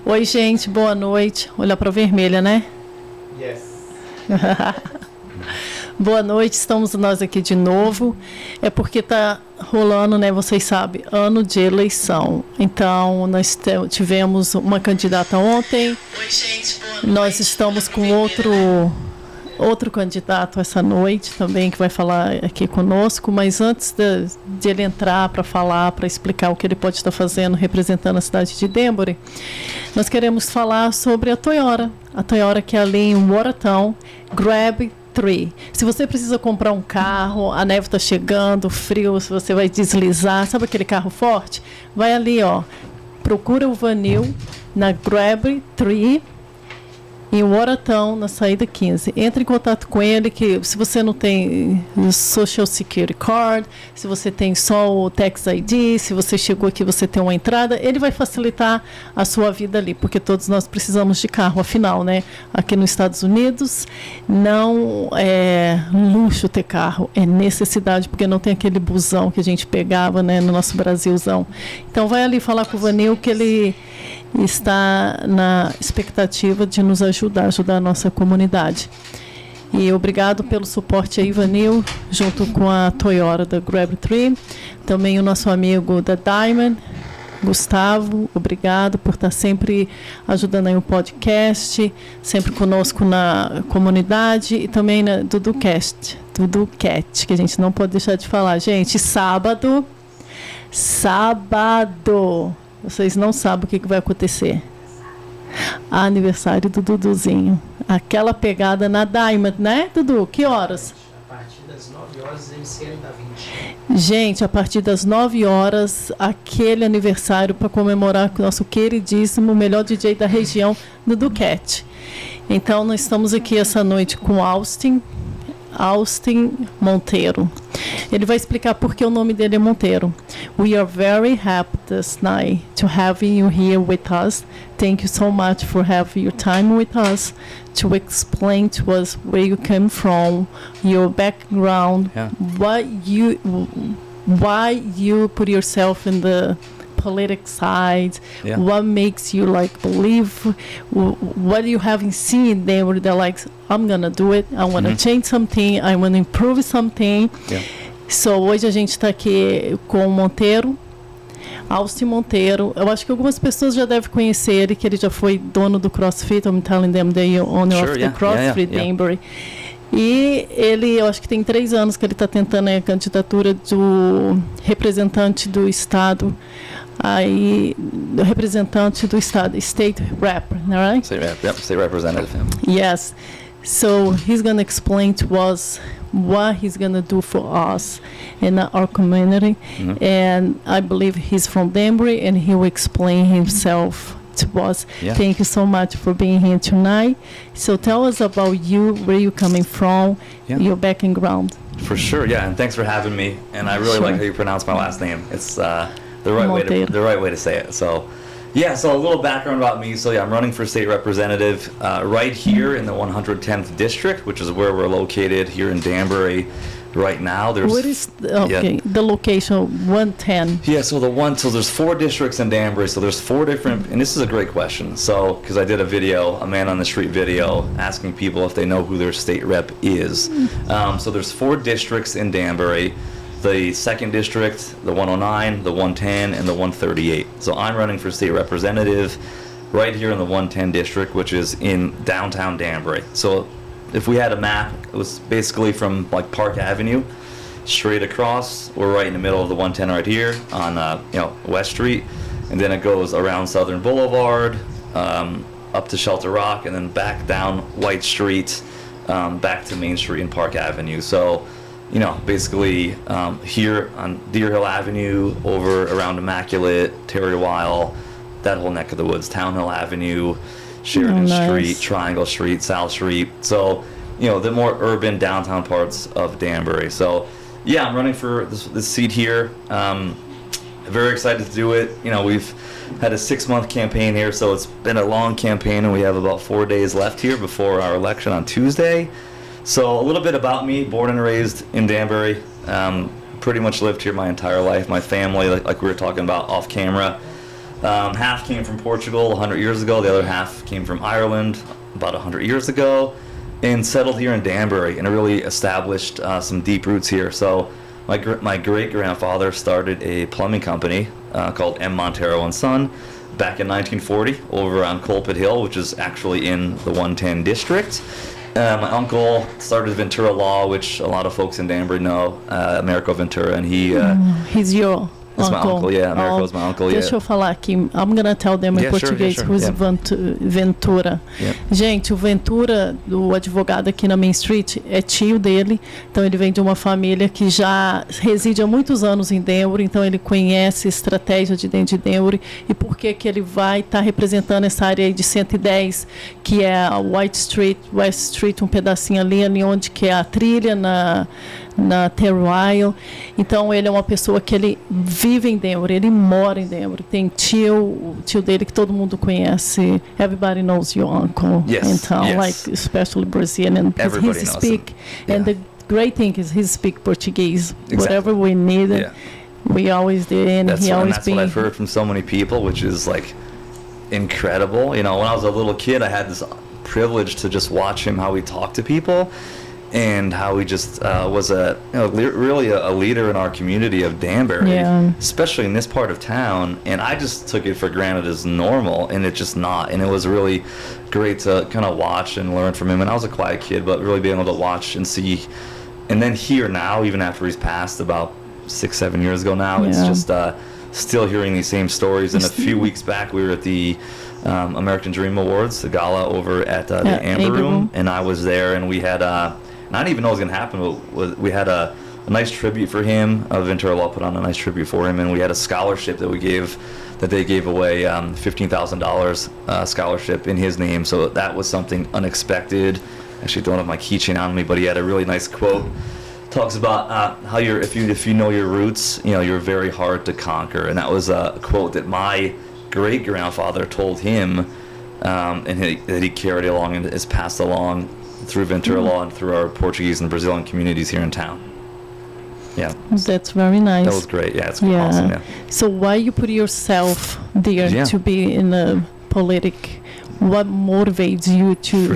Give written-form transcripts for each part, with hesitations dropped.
Oi, gente, boa noite. Olhar para a vermelha, né? Yes. Boa noite, estamos nós aqui de novo. É porque tá rolando, né, vocês sabem, ano de eleição. Então, nós tivemos uma candidata ontem. Oi, gente, boa noite. Nós estamos com outro candidato essa noite também, que vai falar aqui conosco, mas antes de ele entrar para falar, para explicar o que ele pode estar fazendo representando a cidade de Danbury, nós queremos falar sobre a Toyota que é ali em Watertown, Grab 3. Se você precisa comprar um carro, a neve está chegando, frio, se você vai deslizar, sabe aquele carro forte? Vai ali, ó, procura o Vanil na Grab 3, em Watertown, na saída 15. Entre em contato com ele, que se você não tem Social Security Card, se você tem só o Tax ID, se você chegou aqui você tem uma entrada, ele vai facilitar a sua vida ali, porque todos nós precisamos de carro, afinal, né? Aqui nos Estados Unidos, não é luxo ter carro, é necessidade, porque não tem aquele busão que a gente pegava, né, no nosso Brasilzão. Então vai ali falar com o Vanil, que ele está na expectativa de nos ajudar a nossa comunidade. E obrigado pelo suporte aí, Vanil, junto com a Toyota da Grab 3. Também o nosso amigo da Diamond, Gustavo, obrigado por estar sempre ajudando aí o podcast, sempre conosco na comunidade, e também na Duducast, que a gente não pode deixar de falar. Gente, sábado, vocês não sabem o que vai acontecer. Aniversário do Duduzinho. Aquela pegada na Diamond, né, Dudu? Que horas? A partir das 9 horas, MCL da 20. Gente, a partir das 9 horas, aquele aniversário para comemorar com o nosso queridíssimo, melhor DJ da região, Duducat. Então, nós estamos aqui essa noite com Austin Monteiro. Ele vai explicar por que o nome dele é Monteiro. We are very happy this night to have you here with us. Thank you so much for having your time with us to explain to us where you came from, your background, why you put yourself in the political side, what makes you like believe, what you haven't seen there where they're like, I'm gonna do it, I want to change something, I want to improve something. So hoje a gente está aqui com o Monteiro, Austin Monteiro. Eu acho que algumas pessoas já devem conhecer ele, que ele já foi dono do CrossFit. I'm telling them the owner of the CrossFit Danbury. E ele, eu acho que tem 3 anos que ele está tentando a candidatura do representante do estado, aí, do representante do estado, state rep, right? State representative. Yes. So he's going to explain to us what he's going to do for us in our community. And I believe he's from Danbury, and he will explain himself to us. Thank you so much for being here tonight. So tell us about you, where you're coming from, your background. For sure, and thanks for having me. And I really like how you pronounce my last name. It's the right way to say it. So a little background about me. So I'm running for state representative right here in the 110th district, which is where we're located here in Danbury right now. What is the location? 110. So there's 4 districts in Danbury. So there's 4 different, and this is a great question. So because I did a man on the street video, asking people if they know who their state rep is. So there's 4 districts in Danbury. The 2nd district, the 109, the 110, and the 138. So I'm running for state representative right here in the 110 district, which is in downtown Danbury. So if we had a map, it was basically from like Park Avenue straight across. We're right in the middle of the 110 right here on West Street, and then it goes around Southern Boulevard, up to Shelter Rock, and then back down White Street, back to Main Street and Park Avenue. So basically here on Deer Hill Avenue, over around Immaculate, Terry Weil, that whole neck of the woods, Town Hill Avenue, Sheridan Street, Triangle Street, South Street. So, the more urban downtown parts of Danbury. So, I'm running for this seat here. Very excited to do it. We've had a 6-month campaign here, so it's been a long campaign, and we have about 4 days left here before our election on Tuesday. So a little bit about me, born and raised in Danbury, pretty much lived here my entire life. My family, like we were talking about off camera, Half came from Portugal 100 years ago. The other half came from Ireland about 100 years ago, and settled here in Danbury, and really established some deep roots here. So my great-grandfather started a plumbing company called M. Monteiro and Son back in 1940 over on Colpit Hill, which is actually in the 110 district. My uncle started Ventura Law, which a lot of folks in Danbury know, Americo Ventura, and he's your That's uncle. my uncle, yeah. Americo's my uncle, yeah. Deixa eu falar aqui. I'm gonna tell them in português who's Ventura. Yeah. Gente, o Ventura, o advogado aqui na Main Street, é tio dele. Então ele vem de uma família que já reside há muitos anos em Danbury. Então ele conhece estratégia de dentro de Danbury. E por que que ele vai estar representando essa área aí de 110, que é a White Street, West Street, um pedacinho ali onde que é a trilha na Terwile. Então ele é uma pessoa que ele vive em Danbury, ele mora em Danbury. Tem o tio dele que todo mundo conhece. Everybody knows your uncle. Yes, Então, yes. like especially Brazilian, because Everybody he knows speak. him. And the great thing is he speak Portuguese. Exactly. Whatever we need, Yeah. we always did. And That's he always what I've heard from so many people, which is like incredible. You know, when I was a little kid, I had this privilege to just watch him, how he talked to people, and how he just was really a leader in our community of Danbury, Yeah. especially in this part of town. And I just took it for granted as normal, and it's just not. And it was really great to kind of watch and learn from him. And I was a quiet kid, but really being able to watch and see, and then here now, even after he's passed about 6-7 years ago now, it's Yeah. just still hearing these same stories. And a few weeks back, we were at the American Dream Awards, the gala over at the Amber Room, and I was there, and we had and I didn't even know it was going to happen, but we had a nice tribute for him. Ventura Law put on a nice tribute for him, and we had a scholarship that they gave away, $15,000 scholarship in his name. So that was something unexpected. Actually, don't have my keychain on me, but he had a really nice quote. Talks about how if you know your roots, you know, you're very hard to conquer. And that was a quote that my great-grandfather told him, and that he carried along and is passed along through Ventura Law and through our Portuguese and Brazilian communities here in town. Yeah. That's very nice. That was great. Yeah, it's awesome. Yeah. So why you put yourself there to be in the politic? What motivates you to?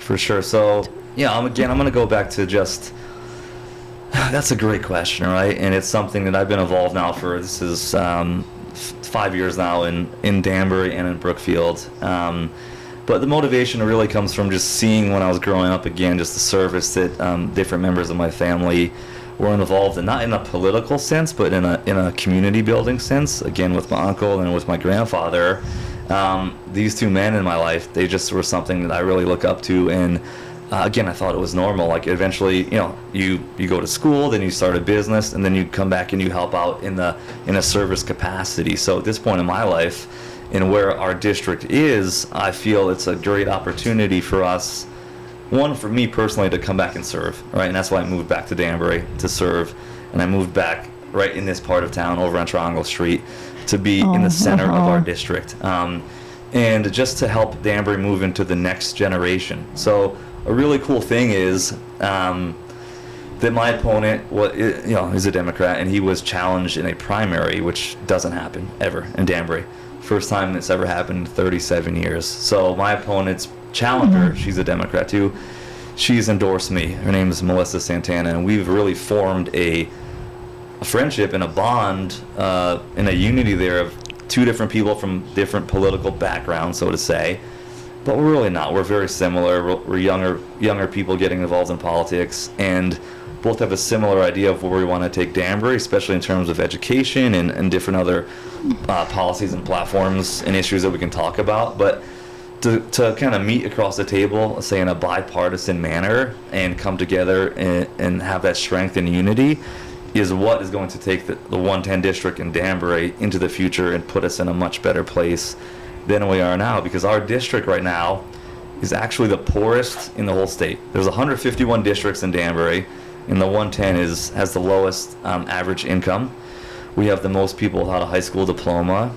For sure. So yeah, I'm going to go back to just. That's a great question, right? And it's something that I've been involved now for. This is 5 years now in Danbury and in Brookfield. But the motivation really comes from just seeing when I was growing up, again, just the service that different members of my family were involved in, not in a political sense, but in a community building sense, again, with my uncle and with my grandfather. These two men in my life, they just were something that I really look up to. And again, I thought it was normal. Like eventually, you know, you go to school, then you start a business, and then you come back and you help out in a service capacity. So at this point in my life, and where our district is, I feel it's a great opportunity for us, one, for me personally, to come back and serve, right? And that's why I moved back to Danbury to serve. And I moved back right in this part of town over on Triangle Street to be in the center of our district. And just to help Danbury move into the next generation. So a really cool thing is that my opponent is a Democrat, and he was challenged in a primary, which doesn't happen ever in Danbury. First time it's ever happened in 37 years. So my opponent's challenger, she's a Democrat too, she's endorsed me. Her name is Melissa Santana, and we've really formed a friendship and a bond and a unity there of two different people from different political backgrounds, so to say. But we're really not. We're very similar. We're younger people getting involved in politics, and both have a similar idea of where we want to take Danbury, especially in terms of education and different other policies and platforms and issues that we can talk about. But to kind of meet across the table, say in a bipartisan manner, and come together and have that strength and unity is what is going to take the 110 district in Danbury into the future and put us in a much better place than we are now, because our district right now is actually the poorest in the whole state. There's 151 districts in Danbury, and the 110 has the lowest average income. We have the most people without a high school diploma,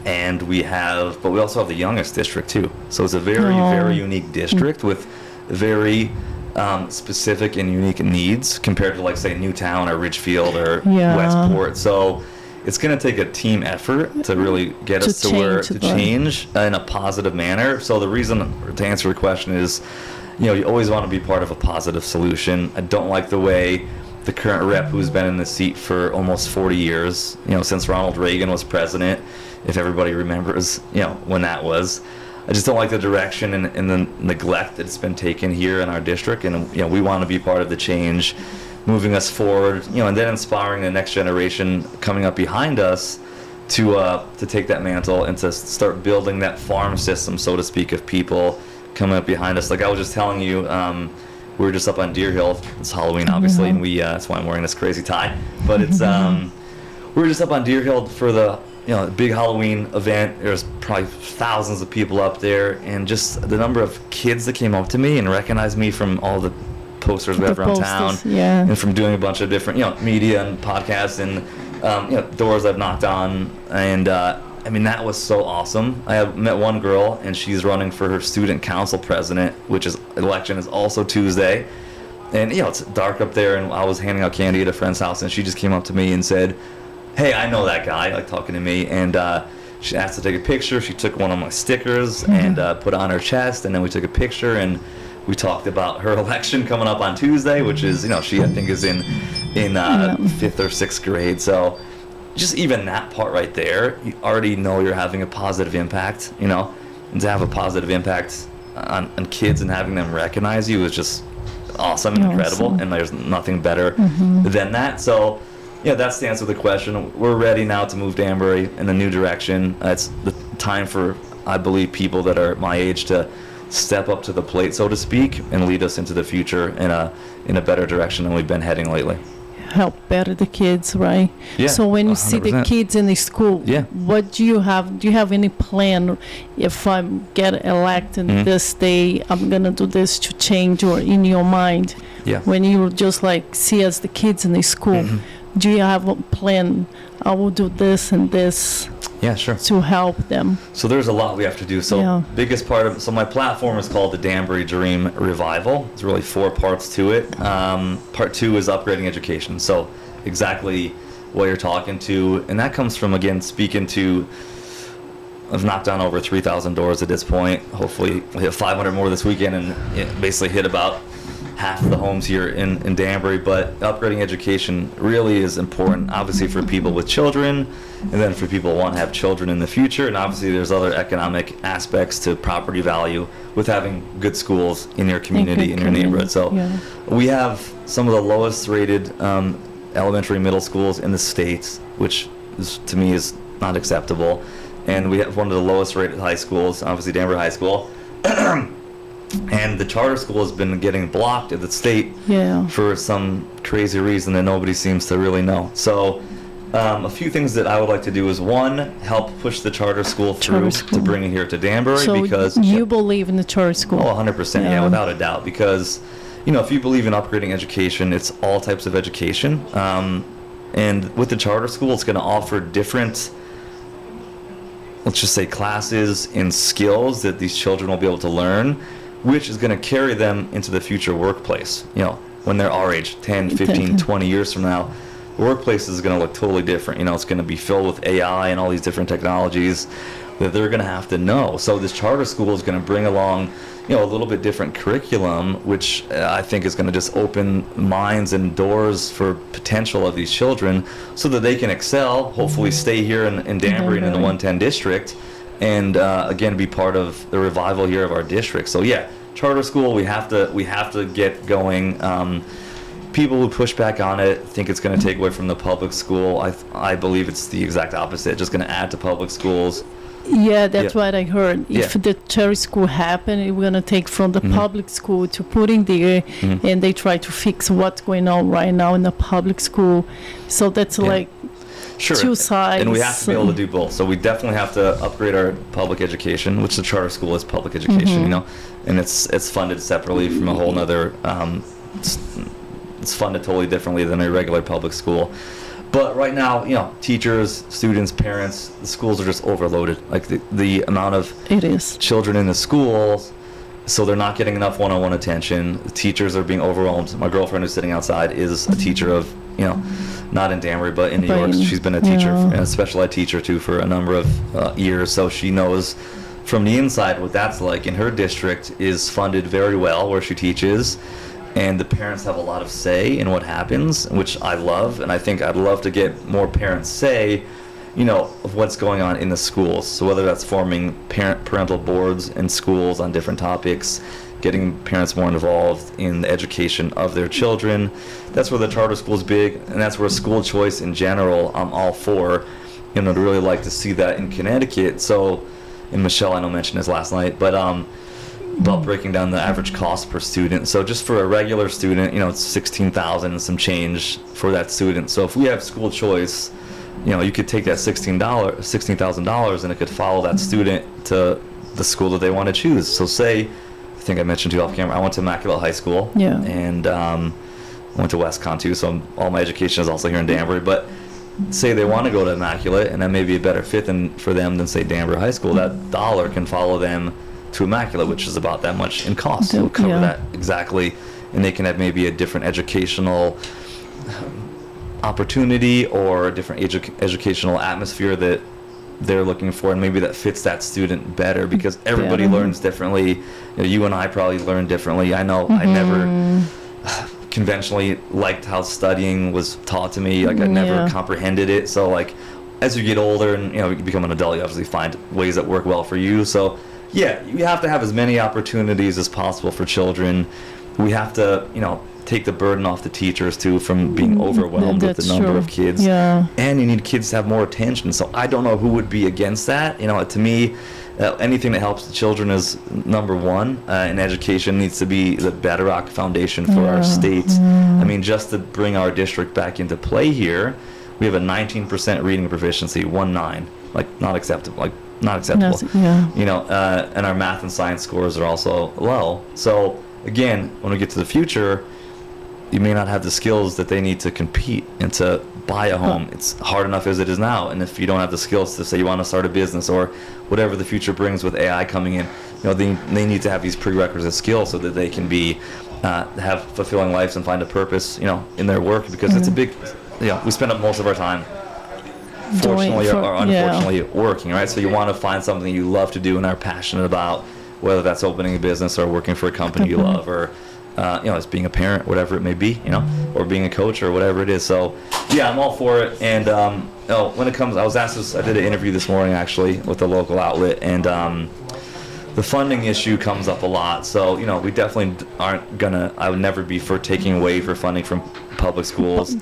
but we also have the youngest district too. So it's a very unique district with very specific and unique needs compared to, like, say, Newtown or Ridgefield or Westport. So it's going to take a team effort to really get us to change in a positive manner. So the reason, to answer your question, is, you always want to be part of a positive solution. I don't like the way the current rep, who's been in the seat for almost 40 years, since Ronald Reagan was president, if everybody remembers, when that was. I just don't like the direction and the neglect that's been taken here in our district, and we want to be part of the change, moving us forward, and then inspiring the next generation coming up behind us to take that mantle and to start building that farm system, so to speak, of people coming up behind us. Like I was just telling you, we were just up on Deer Hill. It's Halloween, obviously, and that's why I'm wearing this crazy tie. But it's we were just up on Deer Hill for the big Halloween event. There's probably thousands of people up there, and just the number of kids that came up to me and recognized me from all the posters we have around town, and from doing a bunch of different media and podcasts and doors I've knocked on, and I mean, that was so awesome. I have met one girl, and she's running for her student council president, which is election is also Tuesday. And it's dark up there, and I was handing out candy at a friend's house, and she just came up to me and said, "Hey, I know that guy," like talking to me, and she asked to take a picture. She took one of my stickers and put it on her chest, and then we took a picture, and we talked about her election coming up on Tuesday, which is she I think is in 5th or 6th grade. So just even that part right there, you already know you're having a positive impact, and to have a positive impact on kids and having them recognize you is just awesome and incredible, and there's nothing better than that. So that's the answer to the question. We're ready now to move Danbury in a new direction. It's the time for, I believe, people that are my age to step up to the plate, so to speak, and lead us into the future in a better direction than we've been heading lately. Help better the kids, right? Yeah, so when you 100%. see the kids in the school, what do you have? Do you have any plan? If I get elected this day, I'm gonna do this to change, or in your mind, when you just like see as the kids in the school, do you have a plan? I will do this and this. Yeah, sure. To help them. So there's a lot we have to do. So biggest part of, so my platform is called the Danbury Dream Revival. There's really 4 parts to it. Part 2 is upgrading education. So exactly what you're talking to, and that comes from, again, speaking to, I've knocked down over 3,000 doors at this point. Hopefully we'll hit 500 more this weekend, and basically hit about half of the homes here in Danbury. But upgrading education really is important, obviously, for people with children, and then for people who want to have children in the future. And obviously there's other economic aspects to property value with having good schools in your community, in your neighborhood. So we have some of the lowest rated elementary middle schools in the state, which is, to me, is not acceptable. And we have one of the lowest rated high schools, obviously Danbury High School. And the charter school has been getting blocked at the state for some crazy reason that nobody seems to really know. So a few things that I would like to do is, one, help push the charter school through to bring it here to Danbury. So because you believe in the charter school? Oh, 100%, yeah, without a doubt. Because, if you believe in upgrading education, it's all types of education. And with the charter school, it's going to offer different, let's just say, classes and skills that these children will be able to learn, which is going to carry them into the future workplace. When they're our age, 10, 15, 20 years from now, the workplace is going to look totally different. It's going to be filled with AI and all these different technologies that they're going to have to know. So this charter school is going to bring along, a little bit different curriculum, which I think is going to just open minds and doors for potential of these children so that they can excel, hopefully stay here in Danbury and in the 110 district, and again, be part of the revival here of our district. So charter school, we have to get going. People who push back on it think it's going to take away from the public school. I believe it's the exact opposite, just going to add to public schools. Yeah, that's what I heard. If the charter school happen, we're going to take from the public school to put in there, and they try to fix what's going on right now in the public school. So that's like two sides. And we have to be able to do both. So we definitely have to upgrade our public education, which the charter school is public education, and it's funded separately from a whole nother, it's funded totally differently than a regular public school. But right now, teachers, students, parents, the schools are just overloaded. Like the amount of children in the schools, so they're not getting enough one-on-one attention. The teachers are being overwhelmed. My girlfriend who's sitting outside is a teacher of not in Danbury, but in New York. She's been a teacher, a special ed teacher too, for a number of years, so she knows from the inside what that's like. And her district is funded very well where she teaches, and the parents have a lot of say in what happens, which I love. And I think I'd love to get more parents say, of what's going on in the schools. So whether that's forming parental boards in schools on different topics, getting parents more involved in the education of their children. That's where the charter school is big, and that's where school choice in general I'm all for. I'd really like to see that in Connecticut. So, and Michelle I know mentioned this last night, but about breaking down the average cost per student. So just for a regular student, it's $16,000 and some change for that student. So if we have school choice, you could take that $16,000 and it could follow that student to the school that they want to choose. So say, I think I mentioned to you off camera, I went to Immaculate High School, and I went to WestCon too, so all my education is also here in Danbury. But say they want to go to Immaculate, and that may be a better fit for them than say Danbury High School. That dollar can follow them to Immaculate, which is about that much in cost. So cover that exactly, and they can have maybe a different educational opportunity or a different educational atmosphere that they're looking for, and maybe that fits that student better, because everybody learns differently. You and I probably learn differently. I know I never conventionally liked how studying was taught to me. Like I never comprehended it. So like as you get older and you become an adult, you obviously find ways that work well for you. So yeah, you have to have as many opportunities as possible for children. We have to take the burden off the teachers too, from being overwhelmed with the number of kids. And you need kids to have more attention. So I don't know who would be against that. To me, anything that helps the children is number one, and education needs to be the bedrock foundation for our state. I mean, just to bring our district back into play here, we have a 19% reading proficiency, 19, not acceptable. And our math and science scores are also low. So again, when we get to the future, you may not have the skills that they need to compete and to buy a home. It's hard enough as it is now. And if you don't have the skills to say you want to start a business or whatever the future brings with AI coming in, they need to have these prerequisite skills so that they can be have fulfilling lives and find a purpose, in their work, because it's a big, we spend up most of our time fortunately or unfortunately working, right? So you want to find something you love to do and are passionate about, whether that's opening a business or working for a company you love, or as being a parent, whatever it may be, or being a coach or whatever it is. So yeah, I'm all for it. And when it comes, I did an interview this morning actually with a local outlet, and the funding issue comes up a lot. So we definitely I would never be for taking away for funding from public schools.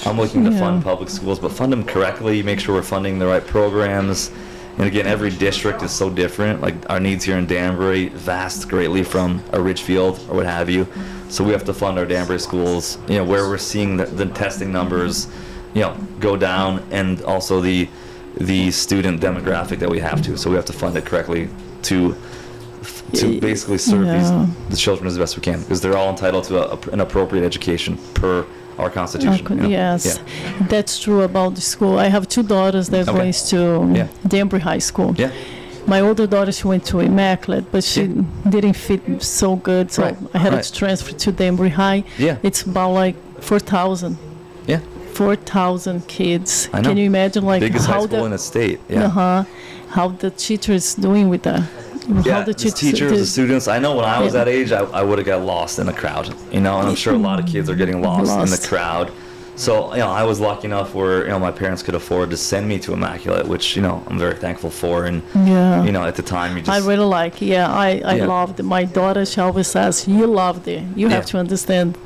I'm looking to fund public schools, but fund them correctly, make sure we're funding the right programs. And again, every district is so different. Like our needs here in Danbury vast greatly from a Ridgefield or what have you. So we have to fund our Danbury schools, where we're seeing the testing numbers, go down, and also the student demographic that we have to. So we have to fund it correctly to basically serve the children as best we can, because they're all entitled to an appropriate education per our Constitution. Yes, that's true about the school. I have two daughters that went to Danbury High School. My older daughter, she went to Immaculate, but she didn't fit so good, so I had to transfer to Danbury High. It's about 4,000. 4,000 kids. I know. Can you imagine biggest high school in the state? How the teacher is doing with that? The teachers, the students. I know when I was that age, I would have got lost in the crowd, and I'm sure a lot of kids are getting lost in the crowd. So, I was lucky enough where, my parents could afford to send me to Immaculate, which, I'm very thankful for. And, at the time, you just... I really like it. I loved it. My daughter, she always says, you loved it. You have to understand.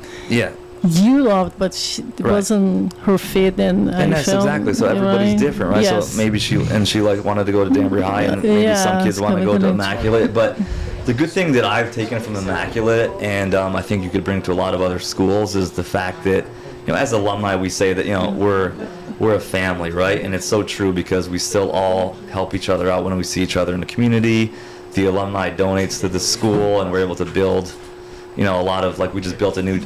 You loved, but it wasn't her fit, and that's exactly. So everybody's different, right? So maybe she wanted to go to Danbury High, and maybe some kids want to go to Immaculate. But the good thing that I've taken from Immaculate, and I think you could bring to a lot of other schools, is the fact that as alumni we say that we're a family, right? And it's so true, because we still all help each other out when we see each other in the community. The alumni donates to the school, and we're able to build. A lot of, we just built a new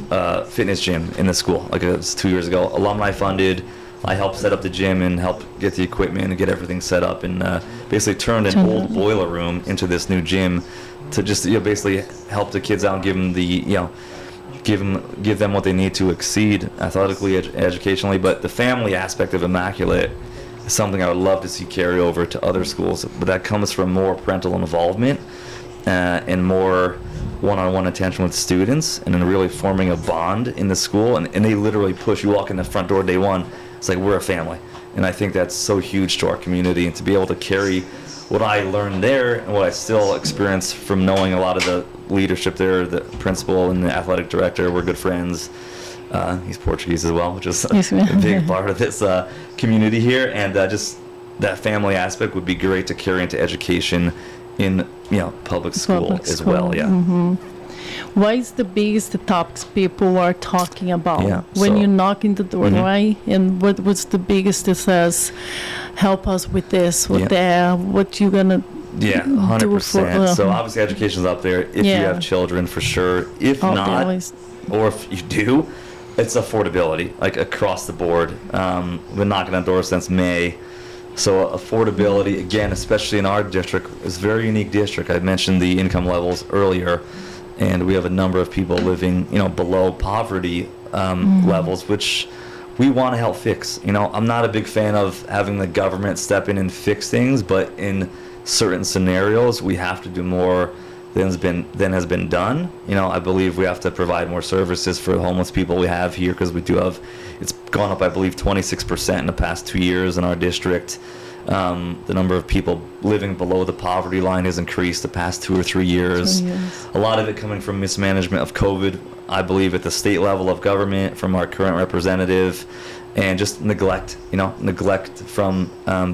fitness gym in the school, it was 2 years ago. Alumni funded. I helped set up the gym and help get the equipment and get everything set up, and basically turned an old boiler room into this new gym to just basically help the kids out and give them the give them what they need to exceed athletically, educationally. But the family aspect of Immaculate is something I would love to see carry over to other schools. But that comes from more parental involvement and more one-on-one attention with students, and then really forming a bond in the school. And they literally push you, walk in the front door day one, it's like we're a family. And I think that's so huge to our community, and to be able to carry what I learned there and what I still experience from knowing a lot of the leadership there, the principal and the athletic director, we're good friends. He's Portuguese as well, which is a big part of this community here. And just that family aspect would be great to carry into education in public school as well. Yeah. Mm-hmm. What is the biggest topics people are talking about when you knock in the door, right? And what's the biggest that says, help us with this, with that, what you gonna do 100%. So obviously education's up there if you have children, for sure. If not, or if you do, it's affordability, like across the board. We've been knocking on doors since May. So affordability, again, especially in our district, is a very unique district. I mentioned the income levels earlier, and we have a number of people living, below poverty levels, which we want to help fix. I'm not a big fan of having the government step in and fix things, but in certain scenarios, we have to do more than has been done. I believe we have to provide more services for the homeless people we have here, because we do have, it's gone up, I believe, 26% in the past 2 years in our district. The number of people living below the poverty line has increased the past 2 or 3 years. A lot of it coming from mismanagement of COVID, I believe, at the state level of government, from our current representative, and just neglect from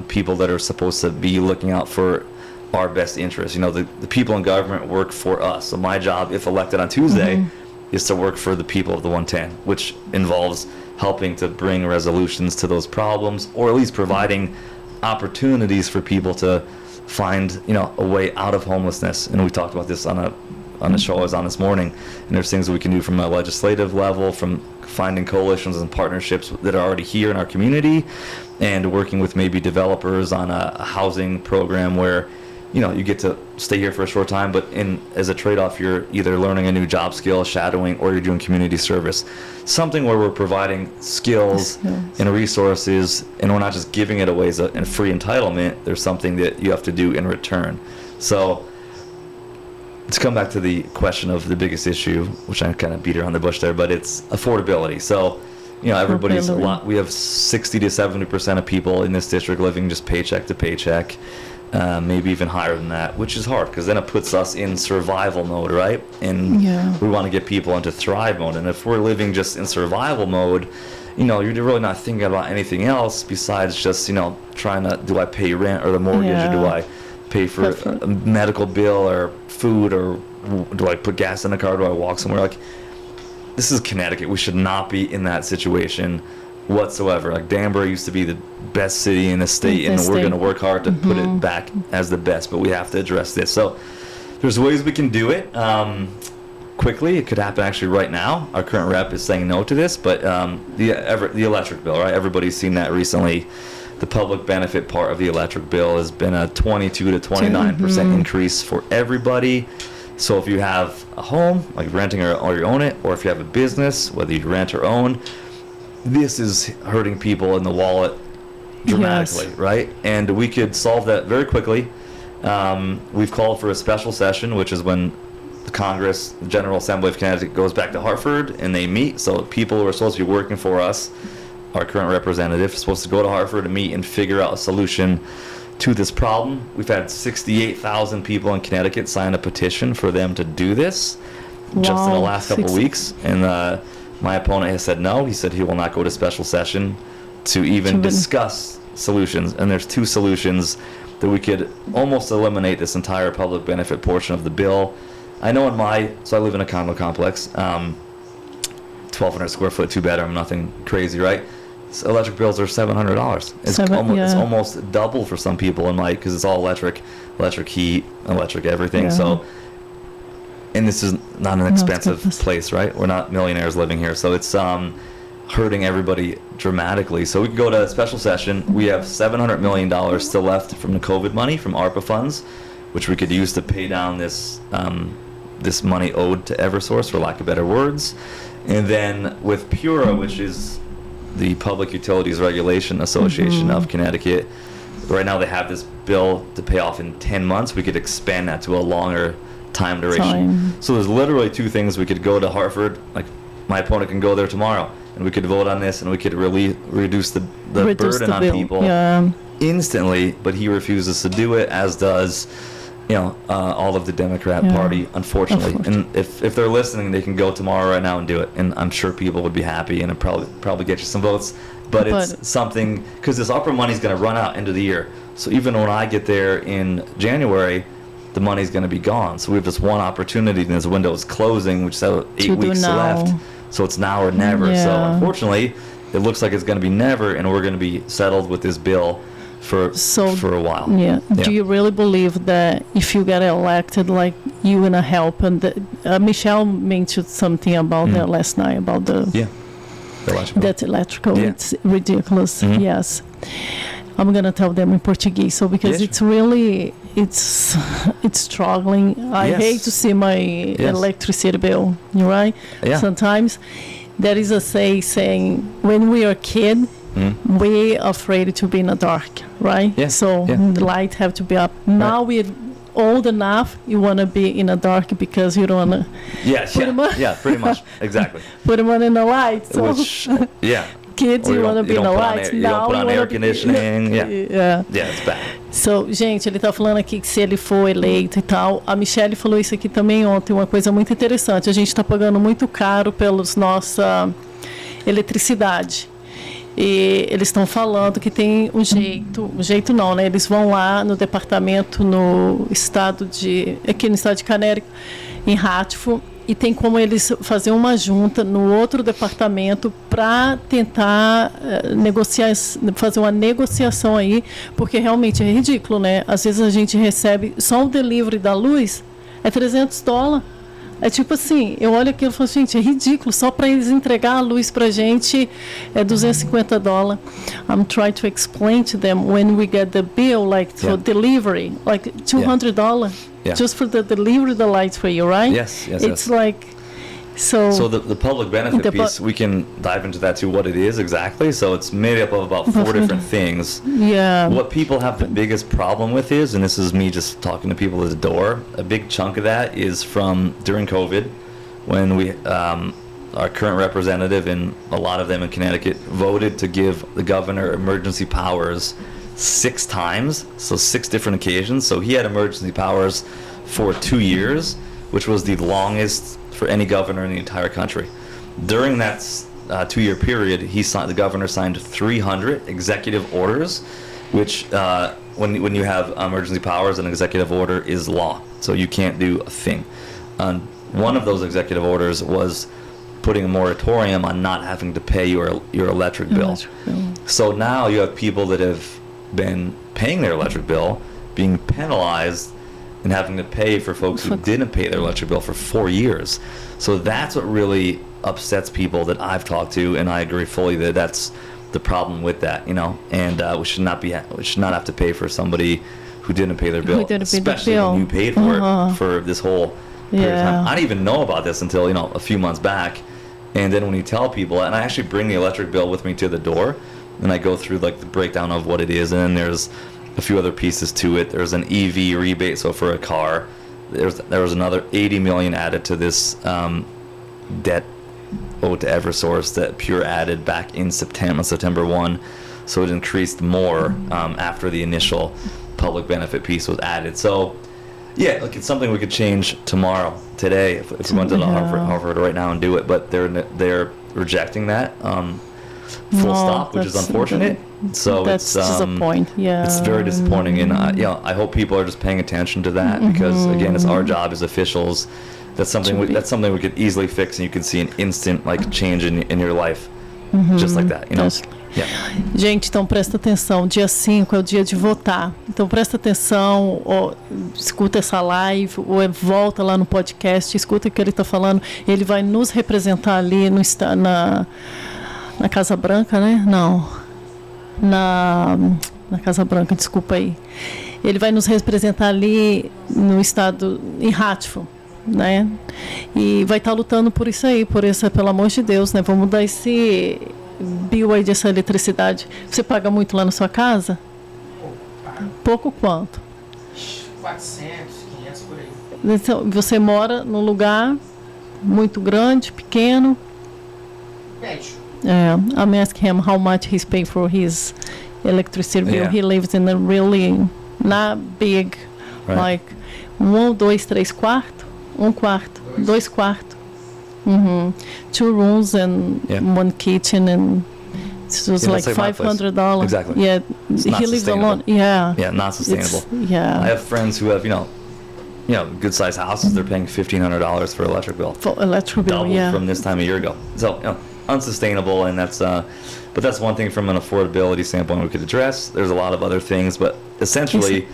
people that are supposed to be looking out for our best interests. The people in government work for us. So my job, if elected on Tuesday, is to work for the people of the 110, which involves helping to bring resolutions to those problems, or at least providing opportunities for people to find a way out of homelessness. And we talked about this on the show I was on this morning, and there's things that we can do from a legislative level, from finding coalitions and partnerships that are already here in our community, and working with maybe developers on a housing program where you get to stay here for a short time, but as a trade-off, you're either learning a new job skill, shadowing, or you're doing community service. Something where we're providing skills and resources, and we're not just giving it away as a free entitlement. There's something that you have to do in return. So to come back to the question of the biggest issue, which I kind of beat around the bush there, but it's affordability. So everybody's a lot. We have 60 to 70% of people in this district living just paycheck to paycheck. Maybe even higher than that, which is hard, because then it puts us in survival mode, right? And we want to get people into thrive mode. And if we're living just in survival mode, you're really not thinking about anything else besides just, trying to, do I pay rent or the mortgage, or do I pay for a medical bill or food, or do I put gas in the car, do I walk somewhere? Like, this is Connecticut. We should not be in that situation whatsoever. Like, Danbury used to be the best city in the state, and we're going to work hard to put it back as the best, but we have to address this. So there's ways we can do it quickly. It could happen actually right now. Our current rep is saying no to this, but the electric bill, right? Everybody's seen that recently. The public benefit part of the electric bill has been a 22 to 29% increase for everybody. So if you have a home, like renting or you own it, or if you have a business, whether you rent or own, this is hurting people in the wallet dramatically, right? And we could solve that very quickly. We've called for a special session, which is when the Congress, the General Assembly of Connecticut, goes back to Hartford and they meet. So people who are supposed to be working for us, our current representative, is supposed to go to Hartford and meet and figure out a solution to this problem. We've had 68,000 people in Connecticut sign a petition for them to do this just in the last couple of weeks. And my opponent has said no. He said he will not go to special session to even discuss solutions. And there's two solutions that we could almost eliminate this entire public benefit portion of the bill. I know so I live in a condo complex, 1,200 square foot, 2-bedroom, nothing crazy, right? So electric bills are $700. It's almost double for some people because it's all electric heat, electric everything. Yeah. So, and this is not an expensive place, right? We're not millionaires living here, so it's hurting everybody dramatically. So we could go to a special session. We have $700 million still left from the COVID money from ARPA funds, which we could use to pay down this this money owed to Eversource, for lack of better words. And then with PURA, which is the Public Utilities Regulation Association of Connecticut, right now they have this bill to pay off in 10 months. We could expand that to a longer time duration. So there's literally two things. We could go to Hartford, like my opponent can go there tomorrow, and we could vote on this, and we could really reduce the burden on people instantly, but he refuses to do it, as does all of the Democrat Party, unfortunately. And if they're listening, they can go tomorrow right now and do it, and I'm sure people would be happy, and it'd probably get you some votes. But it's something, because this ARPA money is going to run out end of the year. So even when I get there in January, the money's going to be gone. So we have this one opportunity, and this window is closing, which is 8 weeks left. So it's now or never. So unfortunately, it looks like it's going to be never, and we're going to be settled with this bill for a while. Do you really believe that if you get elected, like, you're going to help? And Michelle mentioned something about that last night, about the electrical. It's ridiculous. Yes. I'm going to tell them in Portuguese, so because it's really, it's struggling. I hate to see my electricity bill, right? Sometimes there is a saying, when we are a kid, we're afraid to be in the dark, right? So the light have to be up. Now we're old enough, you want to be in the dark because you don't want to pretty much. Exactly. Put them on in the light. So. Kids, you want to be in the light. You don't put on air conditioning. It's bad. So, gente, ele está falando aqui que se ele for eleito e tal, a Michelle falou isso aqui também ontem, uma coisa muito interessante. A gente está pagando muito caro pelos nossa eletricidade. E eles estão falando que tem um jeito não, né? Eles vão lá no departamento, aqui no estado de Connecticut, em Hartford, e tem como eles fazer uma junta no outro departamento para tentar fazer uma negociação aí, porque realmente é ridículo, né? Às vezes a gente recebe só o delivery da luz, é $300. É tipo assim, eu olho aquilo e falo, gente, é ridículo, só para eles entregar a luz para a gente é $250. I'm trying to explain to them when we get the bill, like for delivery, like $200 just for the delivery of the lights for you, right? It's like, so the public benefit piece, we can dive into that too, what it is exactly. So it's made up of about 4 different things. What people have the biggest problem with is, and this is me just talking to people at the door, a big chunk of that is from during COVID, when we our current representative and a lot of them in Connecticut voted to give the governor emergency powers 6 times, so 6 different occasions. So he had emergency powers for 2 years, which was the longest for any governor in the entire country. During that 2-year period, the governor signed 300 executive orders, which when you have emergency powers, an executive order is law, so you can't do a thing. One of those executive orders was putting a moratorium on not having to pay your electric bill. So now you have people that have been paying their electric bill being penalized and having to pay for folks who didn't pay their electric bill for 4 years. So that's what really upsets people that I've talked to, and I agree fully that that's the problem with that, and we should not have to pay for somebody who didn't pay their bill, especially when you paid for it for this whole period of time. I didn't even know about this until a few months back, and then when you tell people, and I actually bring the electric bill with me to the door, and I go through like the breakdown of what it is, and then there's a few other pieces to it. There's an EV rebate, so for a car, there was another $80 million added to this debt owed to Eversource that Pure added back in September 1, so it increased more after the initial public benefit piece was added. So it's something we could change today, if we went to Harvard right now and do it, but they're rejecting that full stop, which is unfortunate. So that's disappointing. It's very disappointing, and I hope people are just paying attention to that, because again, it's our job as officials. That's something we could easily fix, and you can see an instant change in your life, just like that, Gente, então presta atenção, dia 5 é o dia de votar, então presta atenção, escuta essa live, ou volta lá no podcast, escuta o que ele está falando. Ele vai nos representar ali na Casa Branca, né? Não, na Casa Branca, desculpa aí. Ele vai nos representar ali no estado, em Hartford, né? E vai estar lutando por isso aí, pelo amor de Deus, né? Vamos dar esse bill aí dessa eletricidade. Você paga muito lá na sua casa? Pouco quanto? 400, 500 por aí. Então, você mora num lugar muito grande, pequeno? Médio. I'm asking him how much he's paying for his electricity bill. Yeah. He lives in a really not big, like 1, 2, 3 quartos, 1 quarto, 2 quartos, 2 rooms and 1 kitchen, and it was like $500. Exactly. Yeah, he lives alone. Yeah. Yeah, not sustainable. Yeah. I have friends who have, good sized houses. They're paying $1,500 for electric bill. For electric bill, doubled from this time a year ago. So, unsustainable, and that's but that's one thing from an affordability standpoint we could address. There's a lot of other things, but essentially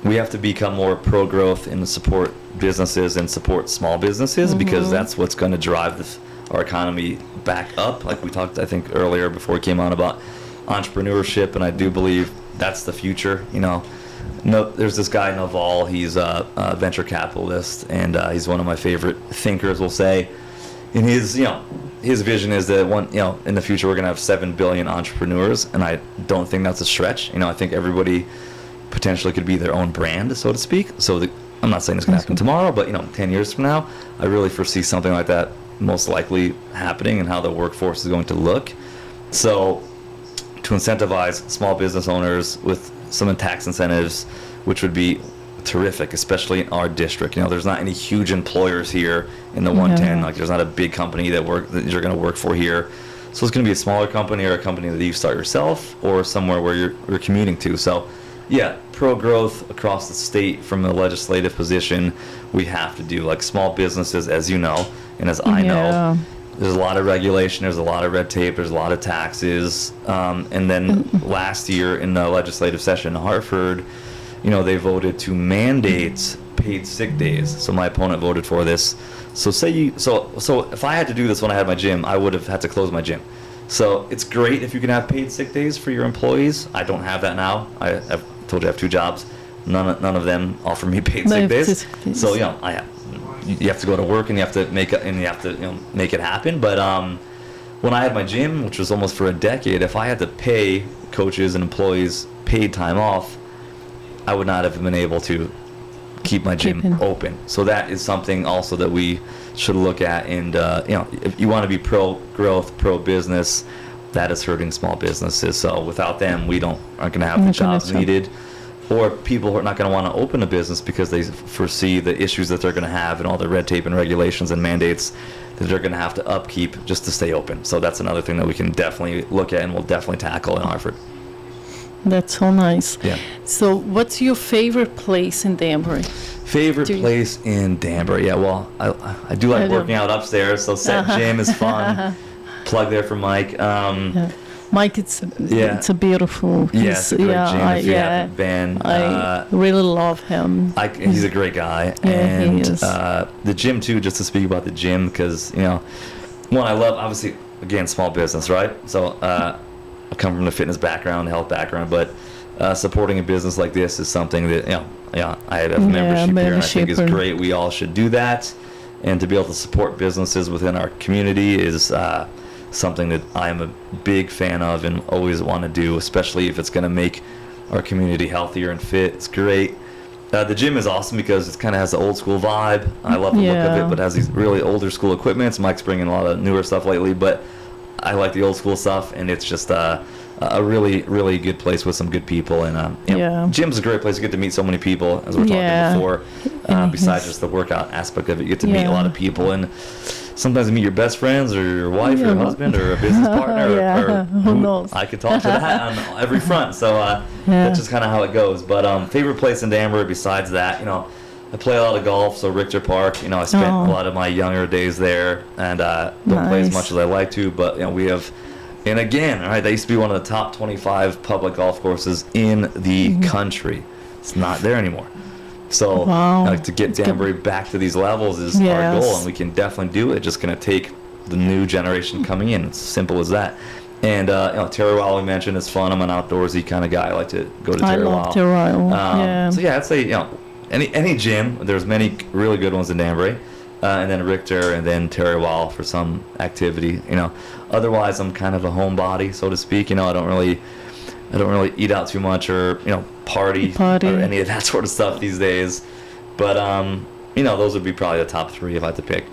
we have to become more pro-growth and support businesses and support small businesses, because that's what's going to drive our economy back up, like we talked I think earlier before we came on about entrepreneurship, and I do believe that's the future. There's this guy Naval. He's a venture capitalist, and he's one of my favorite thinkers, we'll say. And his vision is that in the future we're going to have 7 billion entrepreneurs, and I don't think that's a stretch. I think everybody potentially could be their own brand, so to speak. So I'm not saying it's going to happen tomorrow, but 10 years from now, I really foresee something like that most likely happening, and how the workforce is going to look. So to incentivize small business owners with some tax incentives, which would be terrific, especially in our district. There's not any huge employers here in the 110. Like, there's not a big company that you're going to work for here. So it's going to be a smaller company, or a company that you start yourself, or somewhere where you're commuting to. So, yeah, pro-growth across the state from a legislative position. We have to do, like, small businesses, as you know, and as I know. There's a lot of regulation, there's a lot of red tape, there's a lot of taxes. And then last year in the legislative session in Hartford, they voted to mandate paid sick days. So my opponent voted for this. So so if I had to do this when I had my gym, I would have had to close my gym. So it's great if you can have paid sick days for your employees. I don't have that now. I've told you I have 2 jobs. None of them offer me paid sick days. So you have to go to work, and you have to make it happen. But when I had my gym, which was almost for a decade, if I had to pay coaches and employees paid time off, I would not have been able to keep my gym open. So that is something also that we should look at. And if you want to be pro-growth, pro-business, that is hurting small businesses. So without them, we aren't going to have the jobs needed. Or people are not going to want to open a business because they foresee the issues that they're going to have, and all the red tape and regulations and mandates that they're going to have to upkeep just to stay open. So that's another thing that we can definitely look at, and we'll definitely tackle in Hartford. That's so nice. Yeah. So what's your favorite place in Danbury? Favorite place in Danbury? Yeah, well, I do like working out upstairs, so Set Gym is fun. Plug there for Mike. Mike, it's a beautiful. It's a great gym. If you haven't been, I really love him. He's a great guy. Yeah, and he is. The gym too. Just to speak about the gym, because one, I love, obviously, again, small business, right? So I come from the fitness background, health background, but supporting a business like this is something that I have membership here, and I think is great. We all should do that, and to be able to support businesses within our community is something that I am a big fan of and always want to do, especially if it's going to make our community healthier and fit. It's great. The gym is awesome because it kind of has the old school vibe. I love the look of it, but it has these really older school equipment. Mike's bringing a lot of newer stuff lately, but I like the old school stuff, and it's just a really, really good place with some good people. And gym's a great place to get to meet so many people, as we were talking before. Besides just the workout aspect of it, you get to meet a lot of people, and sometimes you meet your best friends, or your wife, or your husband, or a business partner, or who knows. I could talk to that on every front. So that's just kind of how it goes. But favorite place in Danbury besides that, I play a lot of golf, so Richter Park, I spent a lot of my younger days there, and don't play as much as I like to, but we have, and again, all right, that used to be one of the top 25 public golf courses in the country. It's not there anymore. So to get Danbury back to these levels is our goal, and we can definitely do it. Just going to take the new generation coming in. It's simple as that. And Terry Wild, we mentioned, is fun. I'm an outdoorsy kind of guy. I like to go to Terry Wild. I love Terry Wild. So I'd say any gym. There's many really good ones in Danbury. And then Richter, and then Terry Wall for some activity. Otherwise I'm kind of a homebody, so to speak. I don't really eat out too much, or party or any of that sort of stuff these days. But those would be probably the top 3 if I had to pick.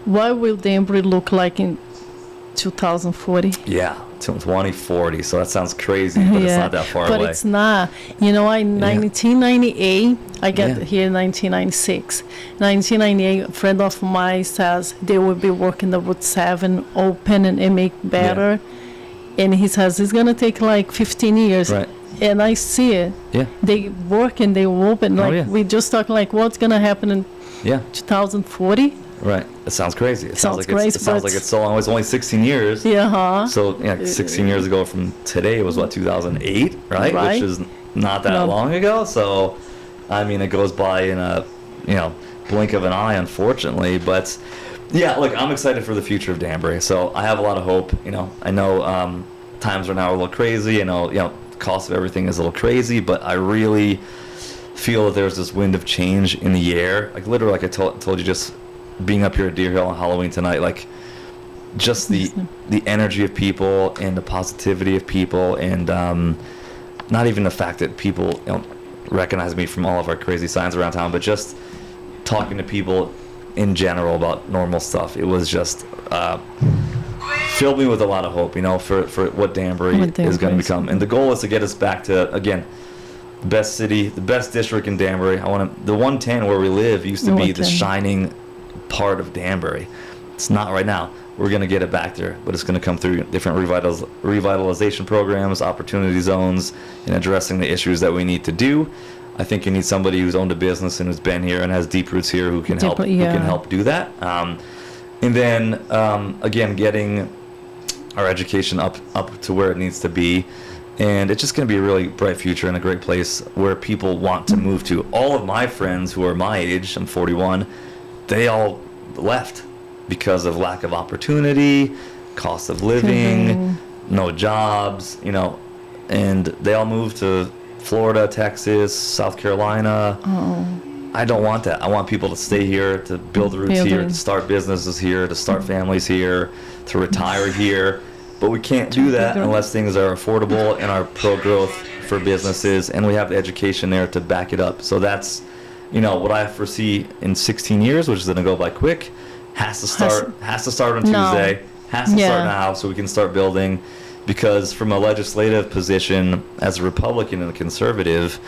What will Danbury look like in 2040? Yeah, 2040. So that sounds crazy, but it's not that far away. But it's not. In 1998, I got here in 1996. 1998, a friend of mine says they will be working the Route 7 open and make better. Yeah. And he says it's going to take like 15 years. Right. And I see it. Yeah. They work and they open. Like we just talking like what's going to happen in 2040. Right. It sounds crazy. It sounds like it's so long. It's only 16 years. Yeah. So 16 years ago from today was 2008, right? Which is not that long ago. So, I mean, it goes by in a blink of an eye, unfortunately. But yeah, look, I'm excited for the future of Danbury. So I have a lot of hope. I know times are now a little crazy. Cost of everything is a little crazy, but I really feel that there's this wind of change in the air. Like literally, like I told you, just being up here at Deer Hill on Halloween tonight, like just the energy of people and the positivity of people, and not even the fact that people recognize me from all of our crazy signs around town, but just talking to people in general about normal stuff. It was just filled me with a lot of hope, for what Danbury is going to become. And the goal is to get us back to, again, the best city, the best district in Danbury. The 110 where we live used to be the shining part of Danbury. It's not right now. We're going to get it back there, but it's going to come through different revitalization programs, opportunity zones, and addressing the issues that we need to do. I think you need somebody who's owned a business and who's been here and has deep roots here who can help do that. And then again, getting our education up to where it needs to be. And it's just going to be a really bright future and a great place where people want to move to. All of my friends who are my age, I'm 41, they all left because of lack of opportunity, cost of living, no jobs, and they all moved to Florida, Texas, South Carolina. I don't want that. I want people to stay here, to build roots here, to start businesses here, to start families here, to retire here. But we can't do that unless things are affordable and are pro-growth for businesses, and we have the education there to back it up. So that's, what I foresee in 16 years, which is going to go by quick, has to start on Tuesday, has to start now, so we can start building. Because from a legislative position, as a Republican and a conservative,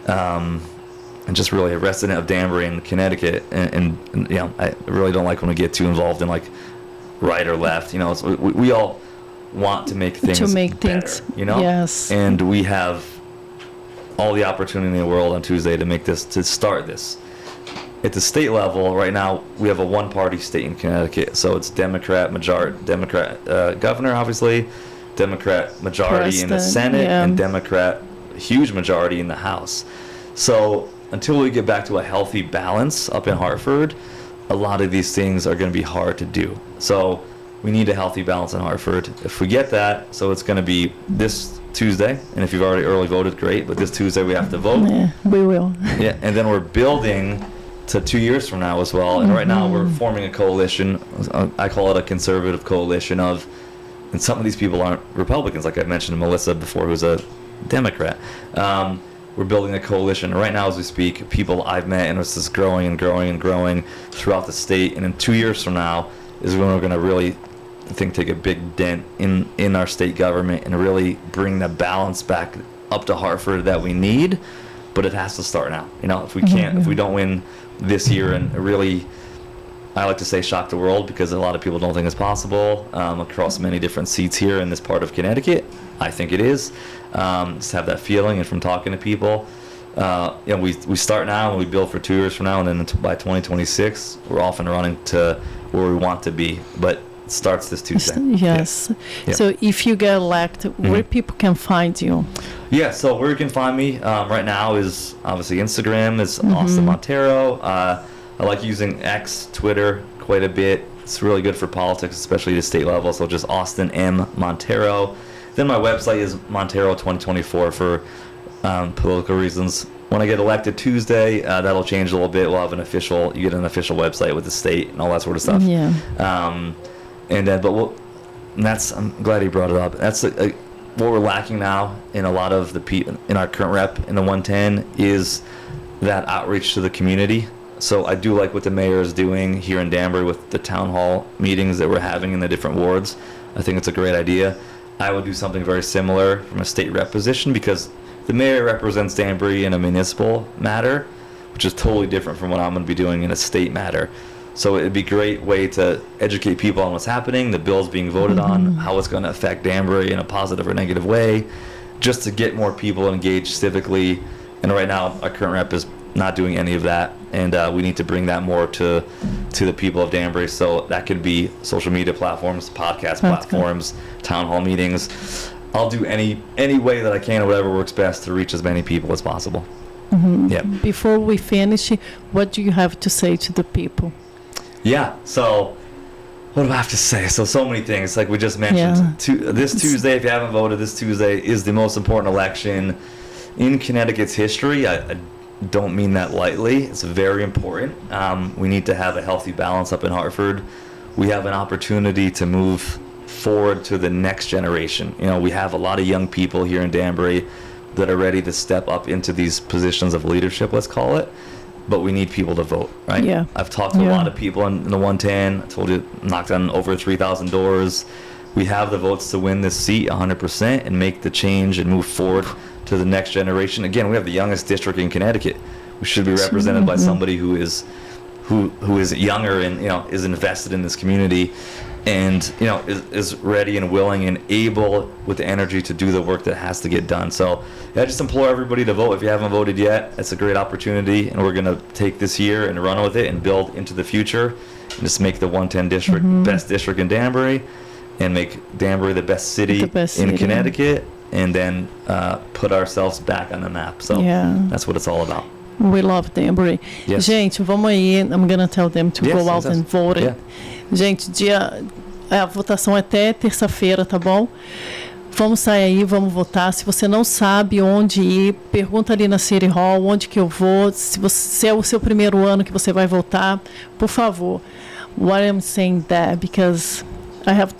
and just really a resident of Danbury and Connecticut, and I really don't like when we get too involved in like right or left. We all want to make things better, Yes. And we have all the opportunity in the world on Tuesday to start this. At the state level, right now, we have a one-party state in Connecticut, so it's Democrat governor, obviously, Democrat majority in the Senate, and Democrat huge majority in the House. So until we get back to a healthy balance up in Hartford, a lot of these things are going to be hard to do. So we need a healthy balance in Hartford. If we get that, so it's going to be this Tuesday, and if you've already early voted, great, but this Tuesday we have to vote. Yeah, we will. Yeah, and then we're building to 2 years from now as well, and right now we're forming a coalition. I call it a conservative coalition of, and some of these people aren't Republicans, like I mentioned Melissa before, who's a Democrat. We're building a coalition right now as we speak, people I've met, and it's just growing and growing and growing throughout the state, and in 2 years from now is when we're going to really, I think, take a big dent in our state government and really bring the balance back up to Hartford that we need. But it has to start now. If we can't, if we don't win this year and really, I like to say, shock the world, because a lot of people don't think it's possible across many different seats here in this part of Connecticut. I think it is. Just have that feeling, and from talking to people, we start now and we build for 2 years from now, and then by 2026 we're off and running to where we want to be. But it starts this Tuesday. Yes. Yeah. So if you get elected, where people can find you? Yeah, so where you can find me right now is obviously Instagram, is Austin Monteiro. I like using X, Twitter quite a bit. It's really good for politics, especially at the state level, so just Austin M. Monteiro. Then my website is Monteiro 2024 for political reasons. When I get elected Tuesday, that'll change a little bit. We'll have you get an official website with the state and all that sort of stuff. Yeah. I'm glad you brought it up. That's what we're lacking now in a lot of the in our current rep in the 110 is that outreach to the community. So I do like what the mayor is doing here in Danbury with the town hall meetings that we're having in the different wards. I think it's a great idea. I would do something very similar from a state rep position because the mayor represents Danbury in a municipal matter, which is totally different from what I'm going to be doing in a state matter. So it'd be a great way to educate people on what's happening, the bills being voted on, how it's going to affect Danbury in a positive or negative way, just to get more people engaged civically. And right now, our current rep is not doing any of that, and we need to bring that more to the people of Danbury. So that could be social media platforms, podcast platforms, town hall meetings. I'll do any way that I can or whatever works best to reach as many people as possible. Yeah. Before we finish, what do you have to say to the people? Yeah, so what do I have to say? So many things, like we just mentioned. This Tuesday, if you haven't voted, this Tuesday is the most important election in Connecticut's history. I don't mean that lightly. It's very important. We need to have a healthy balance up in Hartford. We have an opportunity to move forward to the next generation. We have a lot of young people here in Danbury that are ready to step up into these positions of leadership, let's call it. But we need people to vote, right? Yeah. I've talked to a lot of people in the 110. I told you, knocked on over 3,000 doors. We have the votes to win this seat 100% and make the change and move forward to the next generation. Again, we have the youngest district in Connecticut. We should be represented by somebody who is younger and is invested in this community, and is ready and willing and able with the energy to do the work that has to get done. So I just implore everybody to vote. If you haven't voted yet, it's a great opportunity, and we're going to take this year and run with it and build into the future and just make the 110 district best district in Danbury and make Danbury the best city in Connecticut, and then put ourselves back on the map. So that's what it's all about. We love Danbury. Yes. Gente, vamos aí. I'm going to tell them to go out and vote. Yeah. Gente, a votação é até terça-feira, tá bom? Vamos sair aí, vamos votar. Se você não sabe onde ir, pergunta ali na City Hall onde que eu vou. Se é o seu primeiro ano que você vai votar, por favor. Why I'm saying that? Because I have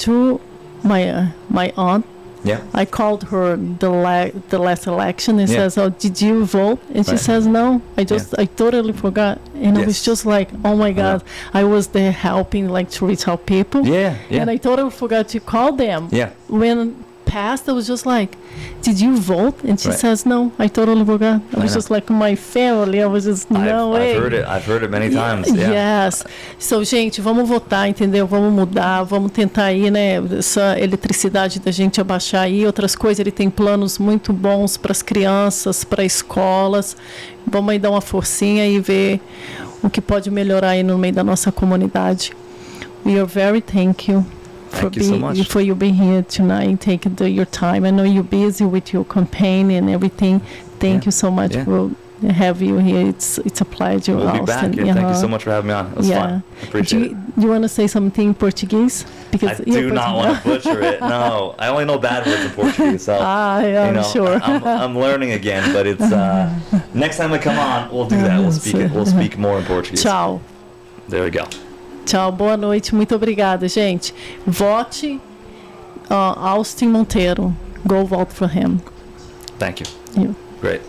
my aunt. Yeah. I called her the last election and says, "Oh, did you vote?" And she says, "No, I totally forgot." And I was just like, "Oh my God!" I was there helping, to reach out people. Yeah. And I totally forgot to call them. Yeah. When passed, I was just like, "Did you vote?" And she says, "No, I totally forgot." I was just like my family. I was just no way. I've heard it many times. Yes. So, gente, vamos votar, entendeu? Vamos mudar, vamos tentar aí, né? Essa eletricidade da gente abaixar aí. Outras coisas, ele tem planos muito bons para as crianças, para escolas. Vamos aí dar uma forcinha e ver o que pode melhorar aí no meio da nossa comunidade. We are very thankful. Thank you so much. For you being here tonight, taking your time. I know you're busy with your campaign and everything. Thank you so much for having you here. It's a pleasure. We'll be back. Thank you so much for having me on. It was fun. I appreciate it. Do you want to say something in Portuguese? Because I do not want to butcher it. No, I only know bad words in Portuguese. So I'm sure. I'm learning again, but it's next time I come on, we'll do that. We'll speak it. We'll speak more in Portuguese. Ciao. There we go. Tchau, boa noite, muito obrigada, gente. Vote Austin Monteiro. Go vote for him. Thank you. Great.